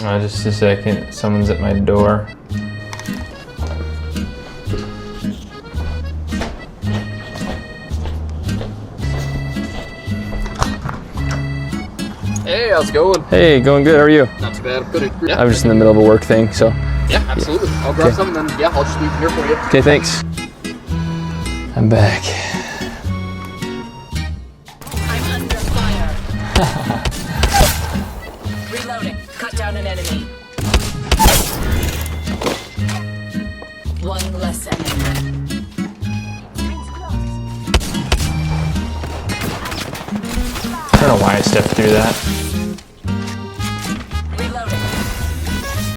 Just a second. Someone's at my door. Hey, how's it going? Hey, going good. How are you? Not too bad. I'm good. Yeah. I'm just in the middle of a work thing, so. Yeah, absolutely. I'll grab some and then, yeah, I'll just leave them here for you. Okay, thanks. I'm back. I'm under fire. Reloading. Cut down an enemy. One less enemy. I don't know why I stepped through that.